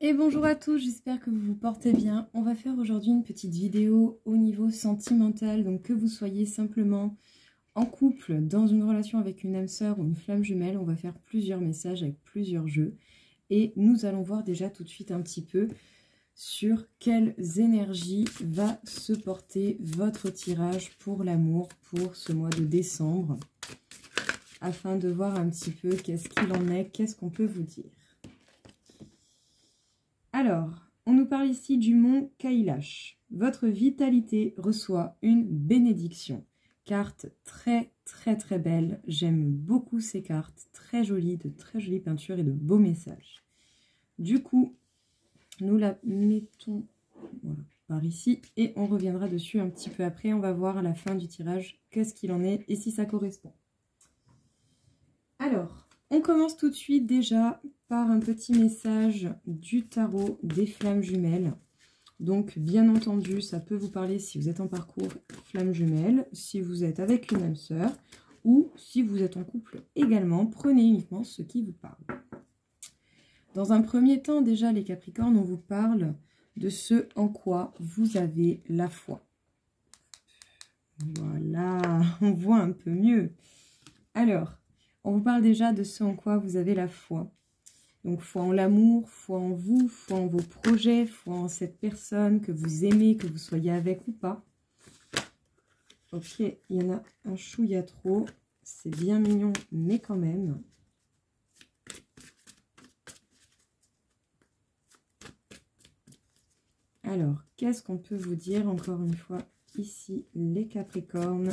Et bonjour à tous, j'espère que vous vous portez bien. On va faire aujourd'hui une petite vidéo au niveau sentimental, donc que vous soyez simplement en couple, dans une relation avec une âme sœur ou une flamme jumelle, on va faire plusieurs messages avec plusieurs jeux. Et nous allons voir déjà tout de suite un petit peu sur quelles énergies va se porter votre tirage pour l'amour pour ce mois de décembre, afin de voir un petit peu qu'est-ce qu'il en est, qu'est-ce qu'on peut vous dire. Alors, on nous parle ici du mont Kailash. Votre vitalité reçoit une bénédiction. Carte très très belle. J'aime beaucoup ces cartes. Très jolies, de très jolies peintures et de beaux messages. Du coup, nous la mettons voilà, par ici et on reviendra dessus un petit peu après. On va voir à la fin du tirage qu'est-ce qu'il en est et si ça correspond. Alors, on commence tout de suite déjà par un petit message du tarot des flammes jumelles. Donc, bien entendu, ça peut vous parler si vous êtes en parcours flammes jumelles, si vous êtes avec une âme sœur ou si vous êtes en couple également. Prenez uniquement ce qui vous parle. Dans un premier temps, déjà, les Capricornes, on vous parle de ce en quoi vous avez la foi. Voilà, on voit un peu mieux. Alors, on vous parle déjà de ce en quoi vous avez la foi. Donc, foi en l'amour, foi en vous, foi en vos projets, foi en cette personne que vous aimez, que vous soyez avec ou pas. Ok, il y en a un chouïa trop. C'est bien mignon, mais quand même. Alors, qu'est-ce qu'on peut vous dire encore une fois ici, les Capricornes ?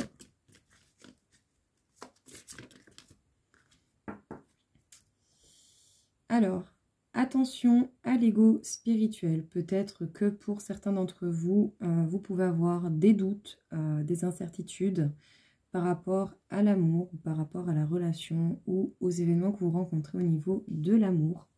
Alors, attention à l'ego spirituel. Peut-être que pour certains d'entre vous, vous pouvez avoir des doutes, des incertitudes par rapport à l'amour, par rapport à la relation ou aux événements que vous rencontrez au niveau de l'amour.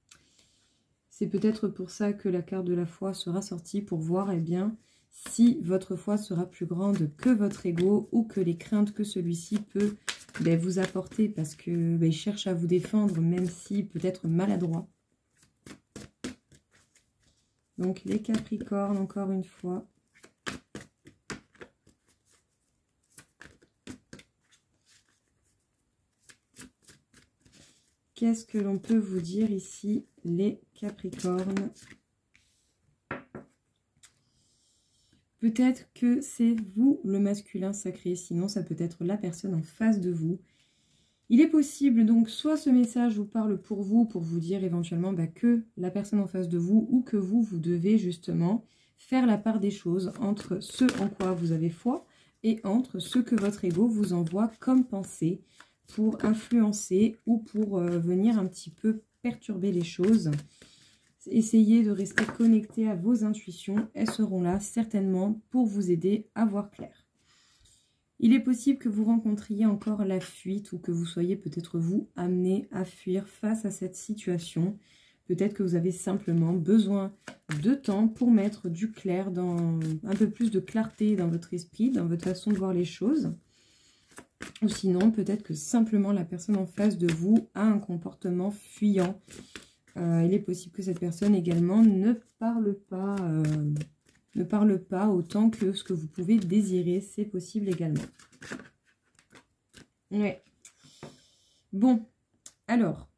C'est peut-être pour ça que la carte de la foi sera sortie, pour voir bien, si votre foi sera plus grande que votre ego ou que les craintes que celui-ci peut vous apporter, parce que il cherche à vous défendre, même si peut-être maladroit. Donc les Capricornes, encore une fois. Qu'est-ce que l'on peut vous dire ici, les Capricornes? Peut-être que c'est vous le masculin sacré, sinon ça peut être la personne en face de vous. Il est possible donc soit ce message vous parle pour vous dire éventuellement que la personne en face de vous ou que vous devez justement faire la part des choses entre ce en quoi vous avez foi et entre ce que votre ego vous envoie comme pensée pour influencer ou pour venir un petit peu perturber les choses. Essayez de rester connecté à vos intuitions. Elles seront là certainement pour vous aider à voir clair. Il est possible que vous rencontriez encore la fuite ou que vous soyez peut-être vous amené à fuir face à cette situation. Peut-être que vous avez simplement besoin de temps pour mettre du clair, un peu plus de clarté dans votre esprit, dans votre façon de voir les choses. Ou sinon, peut-être que simplement la personne en face de vous a un comportement fuyant. Il est possible que cette personne également ne parle pas autant que ce que vous pouvez désirer. C'est possible également. Ouais. Bon, alors,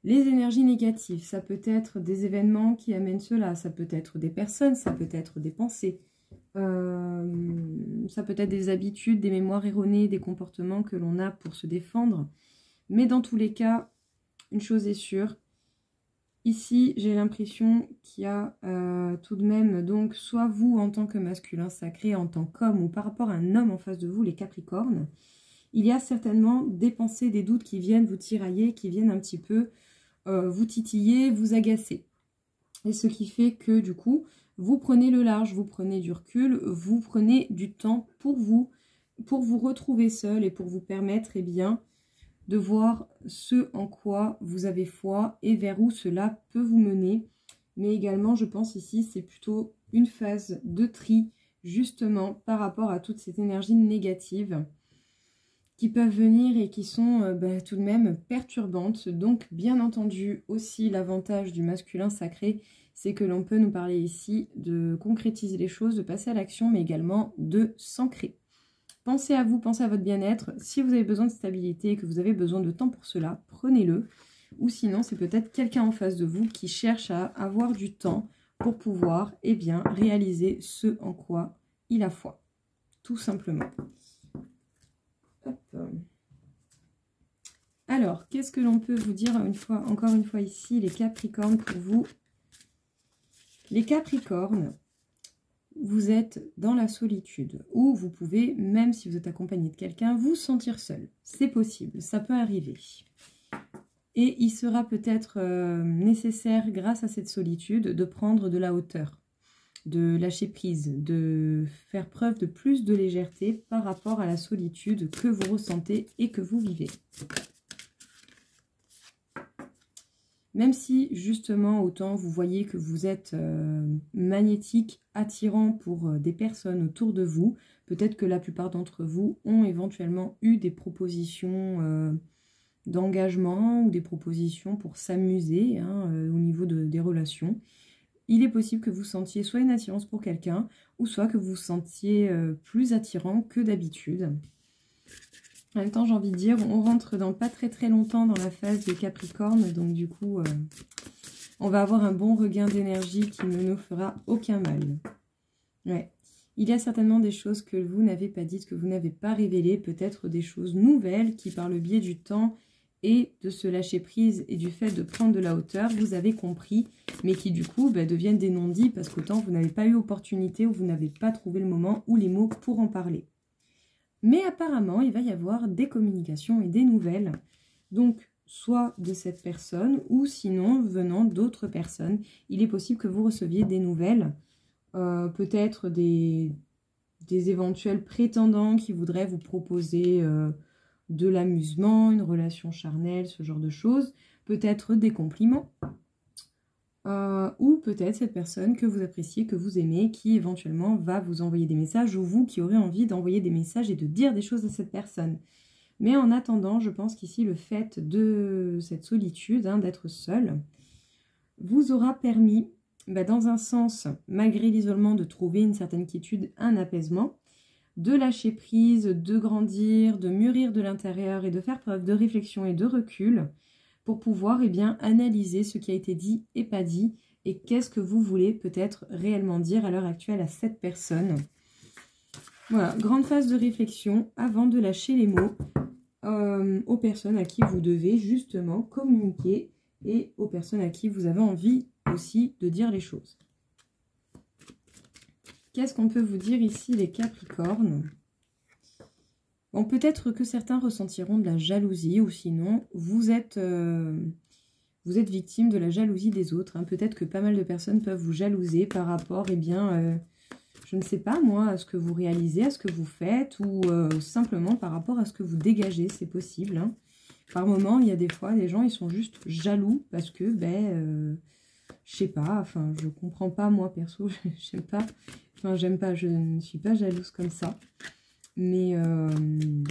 les énergies négatives, ça peut être des événements qui amènent cela, ça peut être des personnes, ça peut être des pensées, ça peut être des habitudes, des mémoires erronées, des comportements que l'on a pour se défendre. Mais dans tous les cas, une chose est sûre, ici, j'ai l'impression qu'il y a tout de même, donc, soit vous en tant que masculin sacré, en tant qu'homme, ou par rapport à un homme en face de vous, les Capricornes, il y a certainement des pensées, des doutes qui viennent vous tirailler, qui viennent un petit peu vous titiller, vous agacer. Et ce qui fait que, du coup, vous prenez le large, vous prenez du recul, vous prenez du temps pour vous retrouver seul et pour vous permettre, de voir ce en quoi vous avez foi et vers où cela peut vous mener. Mais également, je pense ici, c'est plutôt une phase de tri, justement, par rapport à toute cette énergie négative qui peuvent venir et qui sont tout de même perturbantes. Donc, bien entendu, aussi l'avantage du masculin sacré, c'est que l'on peut nous parler ici de concrétiser les choses, de passer à l'action, mais également de s'ancrer. Pensez à vous, pensez à votre bien-être. Si vous avez besoin de stabilité et que vous avez besoin de temps pour cela, prenez-le. Ou sinon, c'est peut-être quelqu'un en face de vous qui cherche à avoir du temps pour pouvoir réaliser ce en quoi il a foi. Tout simplement. Hop. Alors, qu'est-ce que l'on peut vous dire encore une fois ici, les Capricornes, pour vous? Les Capricornes, vous êtes dans la solitude, ou vous pouvez, même si vous êtes accompagné de quelqu'un, vous sentir seul. C'est possible, ça peut arriver. Et il sera peut-être nécessaire, grâce à cette solitude, de prendre de la hauteur, de lâcher prise, de faire preuve de plus de légèreté par rapport à la solitude que vous ressentez et que vous vivez. Même si, justement, autant vous voyez que vous êtes magnétique, attirant pour des personnes autour de vous, peut-être que la plupart d'entre vous ont éventuellement eu des propositions d'engagement ou des propositions pour s'amuser au niveau des relations. Il est possible que vous sentiez soit une attirance pour quelqu'un, ou soit que vous vous sentiez plus attirant que d'habitude. En même temps, j'ai envie de dire, on rentre dans pas très longtemps dans la phase de Capricorne, donc du coup, on va avoir un bon regain d'énergie qui ne nous fera aucun mal. Ouais. Il y a certainement des choses que vous n'avez pas dites, que vous n'avez pas révélées, peut-être des choses nouvelles qui, par le biais du temps et de se lâcher prise et du fait de prendre de la hauteur, vous avez compris, mais qui du coup deviennent des non-dits parce qu'autant vous n'avez pas eu opportunité ou vous n'avez pas trouvé le moment ou les mots pour en parler. Mais apparemment, il va y avoir des communications et des nouvelles, donc soit de cette personne ou sinon venant d'autres personnes. Il est possible que vous receviez des nouvelles, peut-être des éventuels prétendants qui voudraient vous proposer de l'amusement, une relation charnelle, ce genre de choses, peut-être des compliments. Ou peut-être cette personne que vous appréciez, que vous aimez, qui éventuellement va vous envoyer des messages, ou vous qui aurez envie d'envoyer des messages et de dire des choses à cette personne. Mais en attendant, je pense qu'ici le fait de cette solitude, d'être seul, vous aura permis, dans un sens, malgré l'isolement, de trouver une certaine quiétude, un apaisement, de lâcher prise, de grandir, de mûrir de l'intérieur et de faire preuve de réflexion et de recul, pour pouvoir analyser ce qui a été dit et pas dit, et qu'est-ce que vous voulez peut-être réellement dire à l'heure actuelle à cette personne. Voilà, grande phase de réflexion avant de lâcher les mots aux personnes à qui vous devez justement communiquer et aux personnes à qui vous avez envie aussi de dire les choses. Qu'est-ce qu'on peut vous dire ici les Capricornes ? Bon, peut-être que certains ressentiront de la jalousie ou sinon vous êtes victime de la jalousie des autres. Peut-être que pas mal de personnes peuvent vous jalouser par rapport, je ne sais pas moi, à ce que vous réalisez, à ce que vous faites ou simplement par rapport à ce que vous dégagez, c'est possible. Par moment, il y a des fois, des gens, ils sont juste jaloux parce que, je sais pas, je comprends pas moi perso, j'aime pas, je ne suis pas jalouse comme ça. Mais, je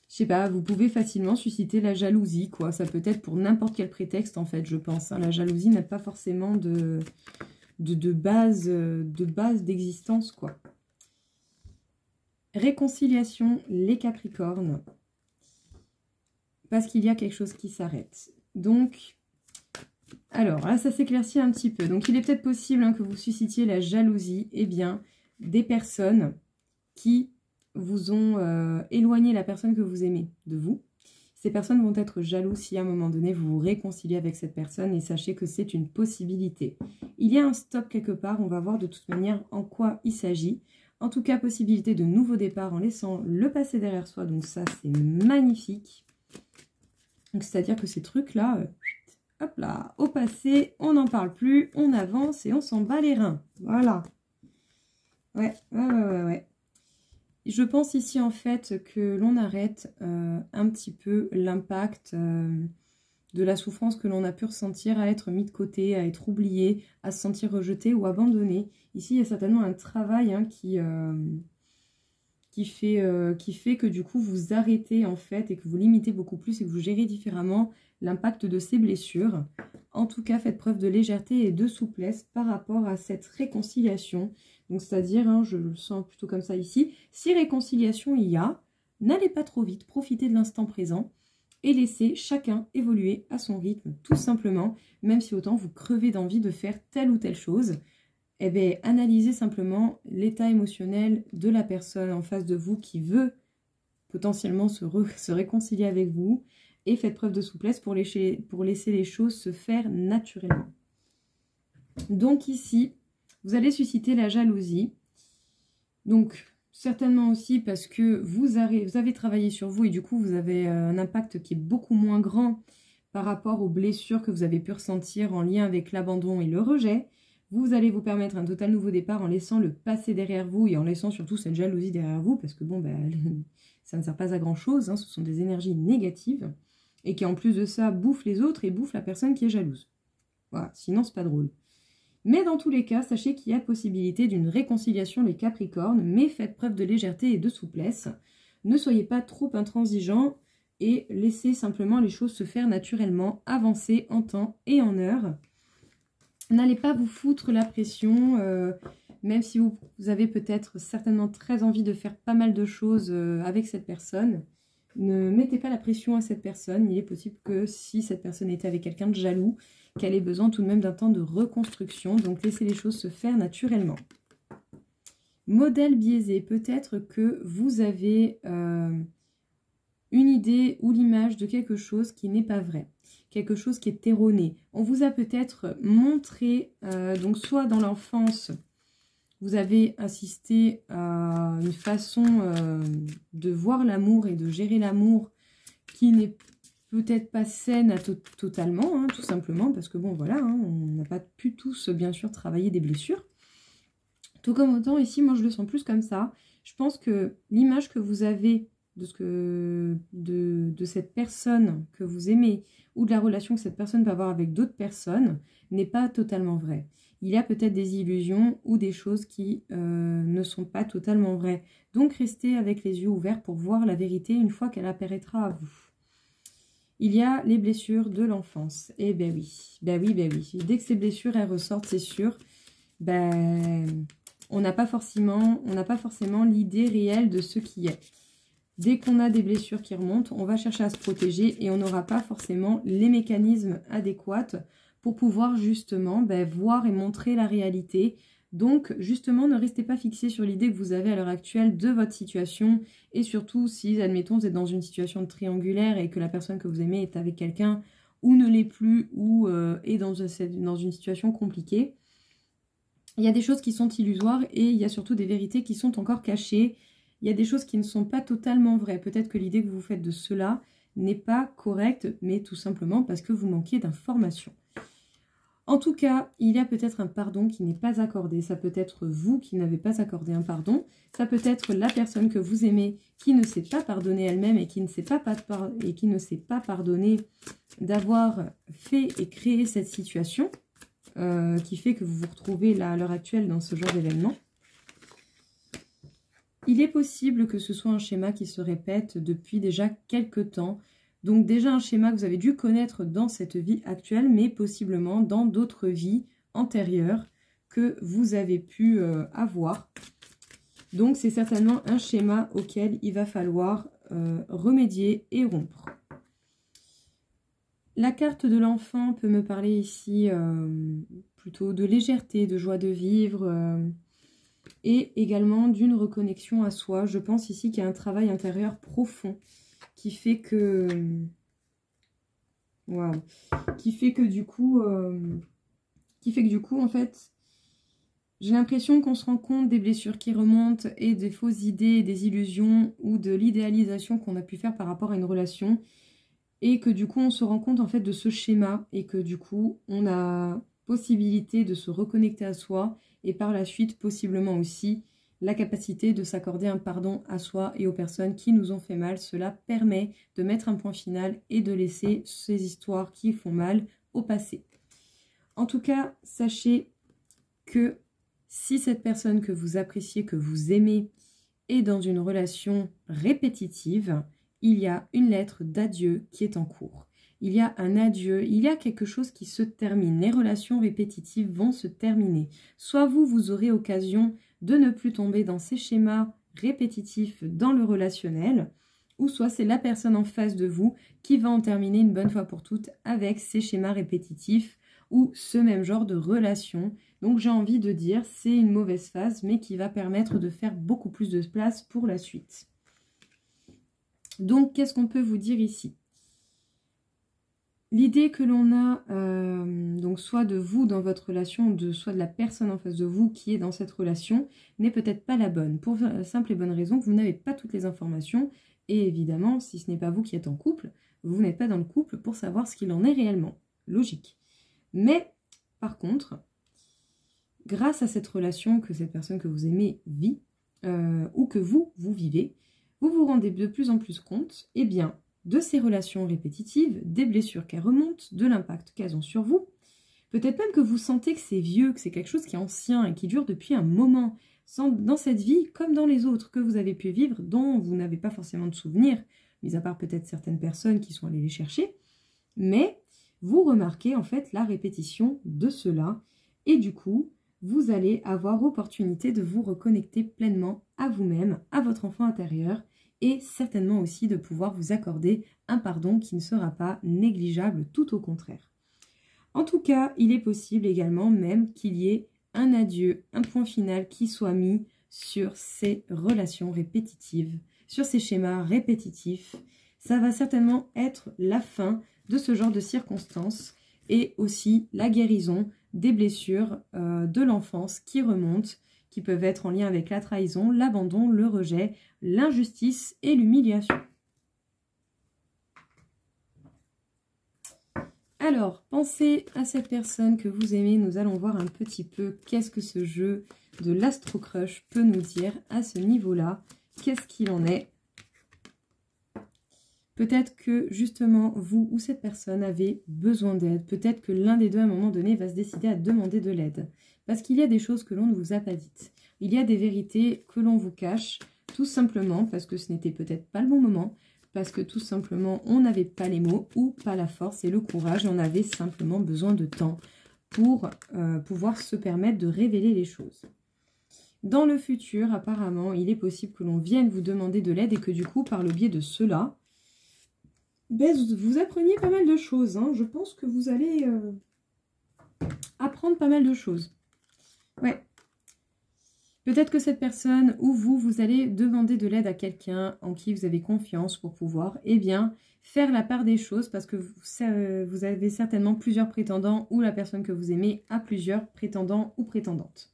sais pas, vous pouvez facilement susciter la jalousie, quoi. Ça peut être pour n'importe quel prétexte, en fait, je pense. La jalousie n'a pas forcément de base d'existence, quoi. Réconciliation, les Capricornes. Parce qu'il y a quelque chose qui s'arrête. Donc, alors, là, ça s'éclaircit un petit peu. Donc, il est peut-être possible que vous suscitiez la jalousie, des personnes qui vous ont éloigné la personne que vous aimez de vous. Ces personnes vont être jalouses si à un moment donné vous vous réconciliez avec cette personne et sachez que c'est une possibilité. Il y a un stop quelque part, on va voir de toute manière en quoi il s'agit. En tout cas, possibilité de nouveau départ en laissant le passé derrière soi, donc ça c'est magnifique. Donc c'est-à-dire que ces trucs-là, hop là, au passé, on n'en parle plus, on avance et on s'en bat les reins. Voilà. Ouais. Je pense ici en fait que l'on arrête un petit peu l'impact de la souffrance que l'on a pu ressentir à être mis de côté, à être oublié, à se sentir rejeté ou abandonné. Ici, il y a certainement un travail qui qui fait que du coup vous arrêtez en fait et que vous limitez beaucoup plus et que vous gérez différemment l'impact de ces blessures. En tout cas, faites preuve de légèreté et de souplesse par rapport à cette réconciliation. Donc c'est-à-dire, hein, je le sens plutôt comme ça ici, si réconciliation il y a, n'allez pas trop vite, profitez de l'instant présent et laissez chacun évoluer à son rythme, tout simplement, même si autant vous crevez d'envie de faire telle ou telle chose. Eh bien, analysez simplement l'état émotionnel de la personne en face de vous qui veut potentiellement se réconcilier avec vous et faites preuve de souplesse pour laisser les choses se faire naturellement. Donc ici, vous allez susciter la jalousie. Donc, certainement aussi parce que vous avez travaillé sur vous et du coup, vous avez un impact qui est beaucoup moins grand par rapport aux blessures que vous avez pu ressentir en lien avec l'abandon et le rejet. Vous allez vous permettre un total nouveau départ en laissant le passé derrière vous et en laissant surtout cette jalousie derrière vous parce que bon, ça ne sert pas à grand chose, hein, ce sont des énergies négatives et qui en plus de ça bouffent les autres et bouffent la personne qui est jalouse. Voilà, sinon c'est pas drôle. Mais dans tous les cas, sachez qu'il y a possibilité d'une réconciliation les Capricornes, mais faites preuve de légèreté et de souplesse. Ne soyez pas trop intransigeants et laissez simplement les choses se faire naturellement, avancez en temps et en heure. N'allez pas vous foutre la pression, même si vous avez peut-être certainement très envie de faire pas mal de choses avec cette personne. Ne mettez pas la pression à cette personne. Il est possible que si cette personne était avec quelqu'un de jaloux, qu'elle ait besoin tout de même d'un temps de reconstruction. Donc laissez les choses se faire naturellement. Modèle biaisé, peut-être que vous avez une idée ou l'image de quelque chose qui n'est pas vrai. Quelque chose qui est erroné. On vous a peut-être montré, donc soit dans l'enfance, vous avez assisté à une façon de voir l'amour et de gérer l'amour qui n'est peut-être pas saine totalement, hein, tout simplement, parce que bon, voilà, hein, on n'a pas pu tous, bien sûr, travailler des blessures. Tout comme autant, ici, moi, je le sens plus comme ça. Je pense que l'image que vous avez de cette personne que vous aimez ou de la relation que cette personne peut avoir avec d'autres personnes n'est pas totalement vraie. Il y a peut-être des illusions ou des choses qui ne sont pas totalement vraies. Donc, restez avec les yeux ouverts pour voir la vérité une fois qu'elle apparaîtra à vous. Il y a les blessures de l'enfance. Eh ben oui, ben oui, ben oui. Dès que ces blessures, elles ressortent, c'est sûr, ben, on n'a pas forcément l'idée réelle de ce qui est. Dès qu'on a des blessures qui remontent, on va chercher à se protéger et on n'aura pas forcément les mécanismes adéquats pour pouvoir justement voir et montrer la réalité. Donc justement, ne restez pas fixé sur l'idée que vous avez à l'heure actuelle de votre situation et surtout si, admettons, vous êtes dans une situation triangulaire et que la personne que vous aimez est avec quelqu'un ou ne l'est plus ou est dans une situation compliquée. Il y a des choses qui sont illusoires et il y a surtout des vérités qui sont encore cachées. Il y a des choses qui ne sont pas totalement vraies. Peut-être que l'idée que vous faites de cela n'est pas correcte, mais tout simplement parce que vous manquez d'informations. En tout cas, il y a peut-être un pardon qui n'est pas accordé. Ça peut être vous qui n'avez pas accordé un pardon. Ça peut être la personne que vous aimez qui ne s'est pas pardonner elle-même et qui ne s'est pas pardonner d'avoir fait et créé cette situation qui fait que vous vous retrouvez là à l'heure actuelle dans ce genre d'événement. Il est possible que ce soit un schéma qui se répète depuis déjà quelques temps. Donc déjà un schéma que vous avez dû connaître dans cette vie actuelle, mais possiblement dans d'autres vies antérieures que vous avez pu avoir. Donc c'est certainement un schéma auquel il va falloir remédier et rompre. La carte de l'enfant peut me parler ici plutôt de légèreté, de joie de vivre et également d'une reconnexion à soi. Je pense ici qu'il y a un travail intérieur profond qui fait que... Waouh, qui fait que du coup, en fait, j'ai l'impression qu'on se rend compte des blessures qui remontent et des fausses idées, des illusions ou de l'idéalisation qu'on a pu faire par rapport à une relation. Et que du coup, on se rend compte en fait de ce schéma et que du coup, on a possibilité de se reconnecter à soi et par la suite, possiblement aussi, la capacité de s'accorder un pardon à soi et aux personnes qui nous ont fait mal. Cela permet de mettre un point final et de laisser ces histoires qui font mal au passé. En tout cas, sachez que si cette personne que vous appréciez, que vous aimez, est dans une relation répétitive, il y a une lettre d'adieu qui est en cours. Il y a un adieu, il y a quelque chose qui se termine. Les relations répétitives vont se terminer. Soit vous, vous aurez occasion de ne plus tomber dans ces schémas répétitifs dans le relationnel, ou soit c'est la personne en face de vous qui va en terminer une bonne fois pour toutes avec ces schémas répétitifs ou ce même genre de relation. Donc j'ai envie de dire, c'est une mauvaise phase, mais qui va permettre de faire beaucoup plus de place pour la suite. Donc qu'est-ce qu'on peut vous dire ici? L'idée que l'on a, donc soit de vous dans votre relation, soit de la personne en face de vous qui est dans cette relation, n'est peut-être pas la bonne. Pour la simple et bonne raison que vous n'avez pas toutes les informations. Et évidemment, si ce n'est pas vous qui êtes en couple, vous n'êtes pas dans le couple pour savoir ce qu'il en est réellement. Logique. Mais, par contre, grâce à cette relation que cette personne que vous aimez vit, ou que vous vivez, vous vous rendez de plus en plus compte, eh bien, de ces relations répétitives, des blessures qu'elles remontent, de l'impact qu'elles ont sur vous. Peut-être même que vous sentez que c'est vieux, que c'est quelque chose qui est ancien et qui dure depuis un moment, dans cette vie comme dans les autres que vous avez pu vivre, dont vous n'avez pas forcément de souvenirs, mis à part peut-être certaines personnes qui sont allées les chercher, mais vous remarquez en fait la répétition de cela, et du coup, vous allez avoir opportunité de vous reconnecter pleinement à vous-même, à votre enfant intérieur, et certainement aussi de pouvoir vous accorder un pardon qui ne sera pas négligeable, tout au contraire. En tout cas, il est possible également même qu'il y ait un adieu, un point final qui soit mis sur ces relations répétitives, sur ces schémas répétitifs. Ça va certainement être la fin de ce genre de circonstances et aussi la guérison des blessures de l'enfance qui remontent, qui peuvent être en lien avec la trahison, l'abandon, le rejet, l'injustice et l'humiliation. Alors, pensez à cette personne que vous aimez. Nous allons voir un petit peu qu'est-ce que ce jeu de l'Astro Crush peut nous dire à ce niveau-là. Qu'est-ce qu'il en est? Peut-être que justement, vous ou cette personne avez besoin d'aide. Peut-être que l'un des deux, à un moment donné, va se décider à demander de l'aide. Parce qu'il y a des choses que l'on ne vous a pas dites. Il y a des vérités que l'on vous cache, tout simplement parce que ce n'était peut-être pas le bon moment, parce que tout simplement, on n'avait pas les mots ou pas la force et le courage. On avait simplement besoin de temps pour pouvoir se permettre de révéler les choses. Dans le futur, apparemment, il est possible que l'on vienne vous demander de l'aide et que du coup, par le biais de cela, vous appreniez pas mal de choses. Hein. Je pense que vous allez apprendre pas mal de choses. Ouais. Peut-être que cette personne ou vous allez demander de l'aide à quelqu'un en qui vous avez confiance pour pouvoir, eh bien, faire la part des choses parce que vous avez certainement plusieurs prétendants ou la personne que vous aimez a plusieurs prétendants ou prétendantes.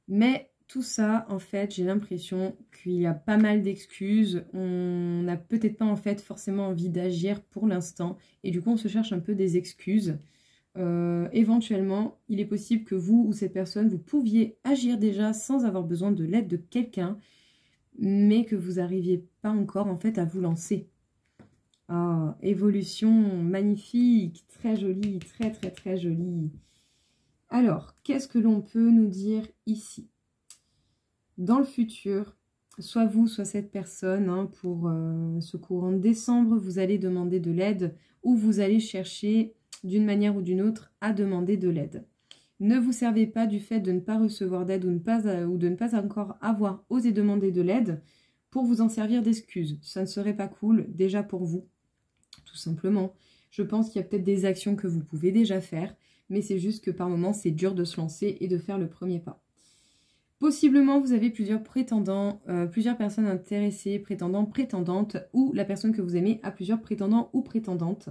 Mais tout ça, en fait, j'ai l'impression qu'il y a pas mal d'excuses. On n'a peut-être pas, en fait, forcément envie d'agir pour l'instant. Et du coup, on se cherche un peu des excuses. Éventuellement, il est possible que vous ou cette personne, vous pouviez agir déjà sans avoir besoin de l'aide de quelqu'un, mais que vous n'arriviez pas encore, en fait, à vous lancer. Ah, évolution magnifique, très jolie, très, très, très jolie. Alors, qu'est-ce que l'on peut nous dire ici? Dans le futur, soit vous, soit cette personne, hein, pour ce courant de décembre, vous allez demander de l'aide ou vous allez chercher d'une manière ou d'une autre à demander de l'aide. Ne vous servez pas du fait de ne pas recevoir d'aide ou de ne pas encore avoir osé demander de l'aide pour vous en servir d'excuse. Ça ne serait pas cool, déjà pour vous, tout simplement. Je pense qu'il y a peut-être des actions que vous pouvez déjà faire, mais c'est juste que par moments, c'est dur de se lancer et de faire le premier pas. Possiblement, vous avez plusieurs prétendants, plusieurs personnes intéressées, prétendants, prétendantes, ou la personne que vous aimez a plusieurs prétendants ou prétendantes.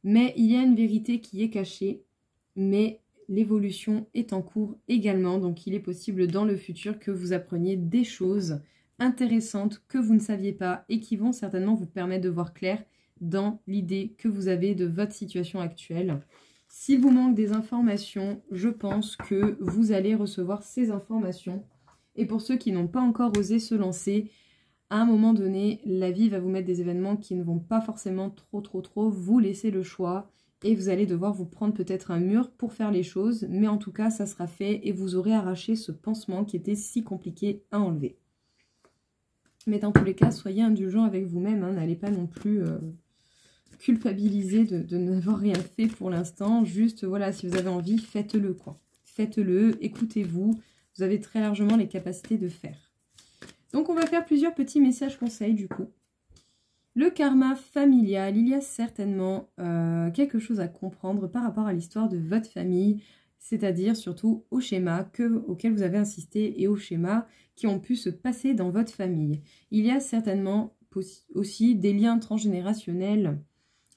Mais il y a une vérité qui est cachée, mais l'évolution est en cours également. Donc, il est possible dans le futur que vous appreniez des choses intéressantes que vous ne saviez pas et qui vont certainement vous permettre de voir clair dans l'idée que vous avez de votre situation actuelle. S'il vous manque des informations, je pense que vous allez recevoir ces informations. Et pour ceux qui n'ont pas encore osé se lancer, à un moment donné, la vie va vous mettre des événements qui ne vont pas forcément trop vous laisser le choix. et vous allez devoir vous prendre peut-être un mur pour faire les choses, mais en tout cas, ça sera fait et vous aurez arraché ce pansement qui était si compliqué à enlever. Mais dans tous les cas, soyez indulgents avec vous-même, hein, n'allez pas non plus culpabiliser de n'avoir rien fait pour l'instant. Juste, voilà, si vous avez envie, faites-le, quoi. Faites-le, écoutez-vous, vous avez très largement les capacités de faire. Donc, on va faire plusieurs petits messages conseils, du coup. Le karma familial, il y a certainement quelque chose à comprendre par rapport à l'histoire de votre famille, c'est-à-dire surtout au schéma auquel vous avez insisté et aux schémas qui ont pu se passer dans votre famille. Il y a certainement aussi des liens transgénérationnels,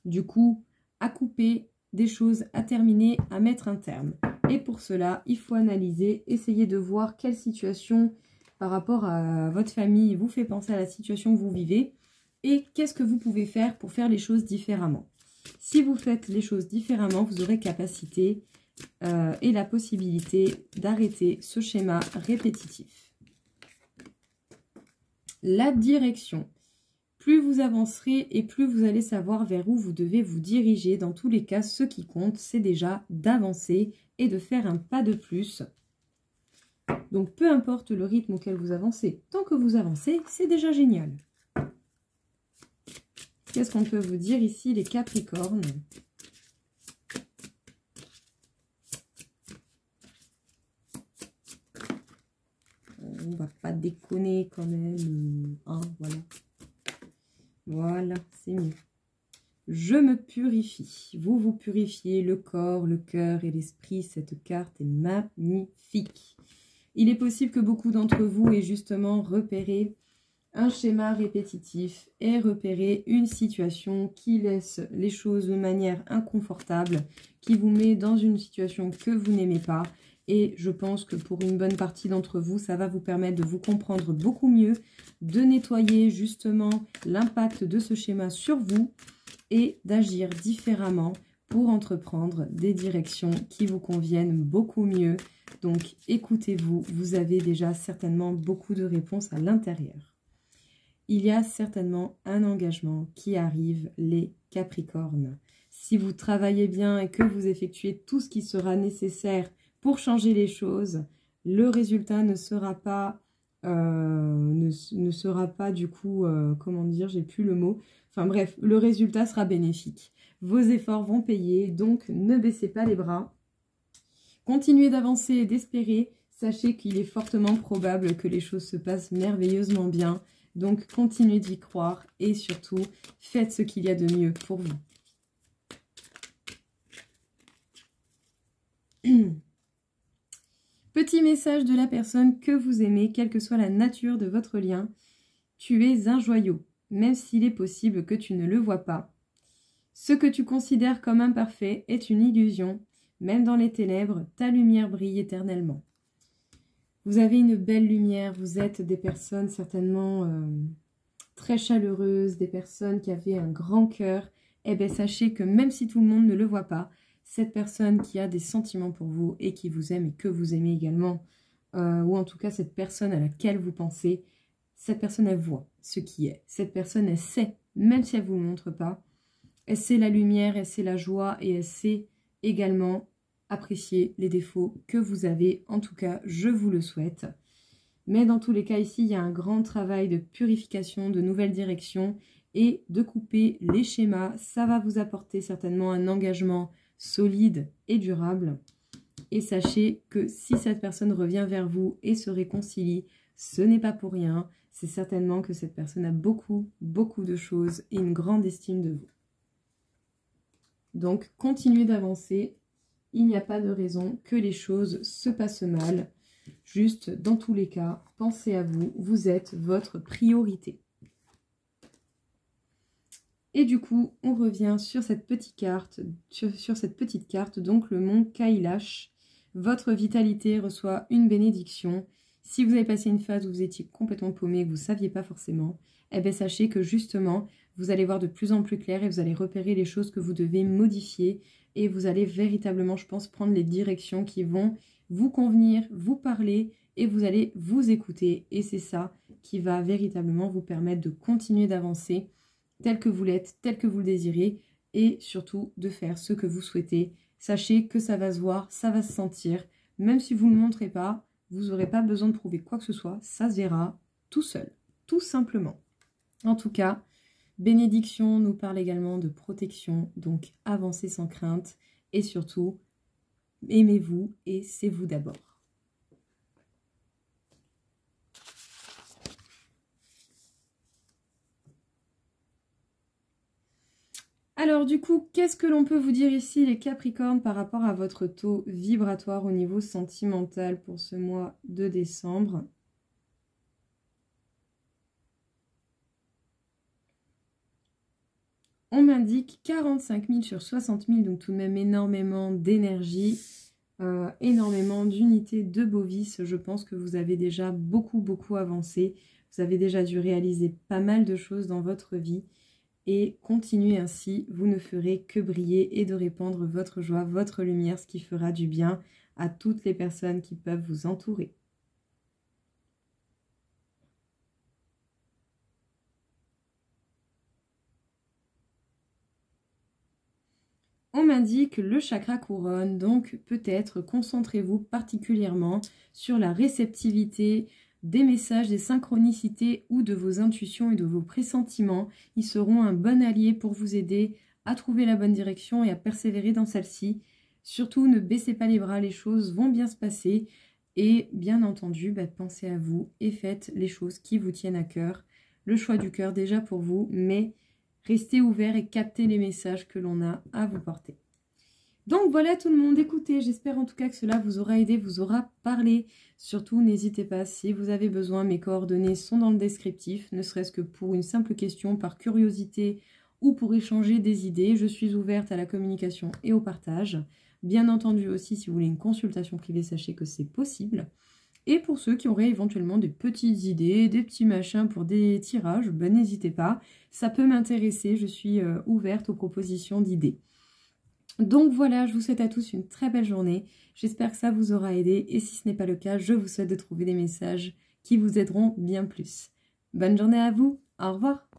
du coup, à couper, des choses à terminer, à mettre un terme. Et pour cela, il faut analyser, essayer de voir quelle situation par rapport à votre famille vous fait penser à la situation que vous vivez et qu'est-ce que vous pouvez faire pour faire les choses différemment. Si vous faites les choses différemment, vous aurez capacité et la possibilité d'arrêter ce schéma répétitif. La direction. Plus vous avancerez et plus vous allez savoir vers où vous devez vous diriger. Dans tous les cas, ce qui compte, c'est déjà d'avancer et de faire un pas de plus. Donc, peu importe le rythme auquel vous avancez, tant que vous avancez, c'est déjà génial. Qu'est-ce qu'on peut vous dire ici, les Capricornes? On va pas déconner quand même. Hein, voilà. Voilà, c'est mieux. Je me purifie. Vous vous purifiez le corps, le cœur et l'esprit. Cette carte est magnifique. Il est possible que beaucoup d'entre vous aient justement repéré un schéma répétitif et repérer une situation qui laisse les choses de manière inconfortable, qui vous met dans une situation que vous n'aimez pas. Et je pense que pour une bonne partie d'entre vous, ça va vous permettre de vous comprendre beaucoup mieux, de nettoyer justement l'impact de ce schéma sur vous et d'agir différemment pour entreprendre des directions qui vous conviennent beaucoup mieux. Donc écoutez-vous, vous avez déjà certainement beaucoup de réponses à l'intérieur. Il y a certainement un engagement qui arrive, les Capricornes. Si vous travaillez bien et que vous effectuez tout ce qui sera nécessaire pour changer les choses, le résultat ne sera pas, du coup, comment dire, j'ai plus le mot. Enfin bref, le résultat sera bénéfique. Vos efforts vont payer, donc ne baissez pas les bras. Continuez d'avancer et d'espérer. Sachez qu'il est fortement probable que les choses se passent merveilleusement bien. Donc continuez d'y croire et surtout, faites ce qu'il y a de mieux pour vous. Petit message de la personne que vous aimez, quelle que soit la nature de votre lien. Tu es un joyau, même s'il est possible que tu ne le vois pas. Ce que tu considères comme imparfait est une illusion. Même dans les ténèbres, ta lumière brille éternellement. Vous avez une belle lumière, vous êtes des personnes certainement très chaleureuses, des personnes qui avaient un grand cœur. Eh bien, sachez que même si tout le monde ne le voit pas, cette personne qui a des sentiments pour vous et qui vous aime et que vous aimez également, ou en tout cas cette personne à laquelle vous pensez, cette personne, elle voit ce qui est. Cette personne, elle sait, même si elle ne vous le montre pas, elle sait la lumière, elle sait la joie et elle sait également apprécier les défauts que vous avez. En tout cas, je vous le souhaite. Mais dans tous les cas, ici, il y a un grand travail de purification, de nouvelles directions et de couper les schémas. Ça va vous apporter certainement un engagement solide et durable. Et sachez que si cette personne revient vers vous et se réconcilie, ce n'est pas pour rien. C'est certainement que cette personne a beaucoup, beaucoup de choses et une grande estime de vous. Donc, continuez d'avancer. Il n'y a pas de raison que les choses se passent mal. Juste, dans tous les cas, pensez à vous. Vous êtes votre priorité. Et du coup, on revient sur cette petite carte, donc le mont Kailash. Votre vitalité reçoit une bénédiction. Si vous avez passé une phase où vous étiez complètement paumé, que vous ne saviez pas forcément, eh bien sachez que justement, vous allez voir de plus en plus clair et vous allez repérer les choses que vous devez modifier. Et vous allez véritablement, je pense, prendre les directions qui vont vous convenir, vous parler et vous allez vous écouter. Et c'est ça qui va véritablement vous permettre de continuer d'avancer tel que vous l'êtes, tel que vous le désirez, et surtout de faire ce que vous souhaitez. Sachez que ça va se voir, ça va se sentir. Même si vous ne le montrez pas, vous n'aurez pas besoin de prouver quoi que ce soit. Ça se verra tout seul, tout simplement. En tout cas, bénédiction nous parle également de protection. Donc avancez sans crainte et surtout, aimez-vous et c'est vous d'abord. Alors du coup, qu'est-ce que l'on peut vous dire ici les Capricornes par rapport à votre taux vibratoire au niveau sentimental pour ce mois de décembre? On m'indique 45 000 sur 60 000, donc tout de même énormément d'énergie, énormément d'unités de Bovis. Je pense que vous avez déjà beaucoup avancé. Vous avez déjà dû réaliser pas mal de choses dans votre vie. Et continuez ainsi, vous ne ferez que briller et de répandre votre joie, votre lumière, ce qui fera du bien à toutes les personnes qui peuvent vous entourer. On m'indique le chakra couronne, donc peut-être concentrez-vous particulièrement sur la réceptivité des messages, des synchronicités ou de vos intuitions et de vos pressentiments. Ils seront un bon allié pour vous aider à trouver la bonne direction et à persévérer dans celle-ci. Surtout, ne baissez pas les bras, les choses vont bien se passer. Et bien entendu, pensez à vous et faites les choses qui vous tiennent à cœur. Le choix du cœur déjà pour vous, mais restez ouvert et captez les messages que l'on a à vous porter. Donc voilà tout le monde, écoutez, j'espère en tout cas que cela vous aura aidé, vous aura parlé. Surtout, n'hésitez pas, si vous avez besoin, mes coordonnées sont dans le descriptif, ne serait-ce que pour une simple question, par curiosité ou pour échanger des idées. Je suis ouverte à la communication et au partage. Bien entendu aussi, si vous voulez une consultation privée, sachez que c'est possible. Et pour ceux qui auraient éventuellement des petites idées, des petits machins pour des tirages, n'hésitez pas, ça peut m'intéresser, je suis ouverte aux propositions d'idées. Donc voilà, je vous souhaite à tous une très belle journée. J'espère que ça vous aura aidé et si ce n'est pas le cas, je vous souhaite de trouver des messages qui vous aideront bien plus. Bonne journée à vous, au revoir.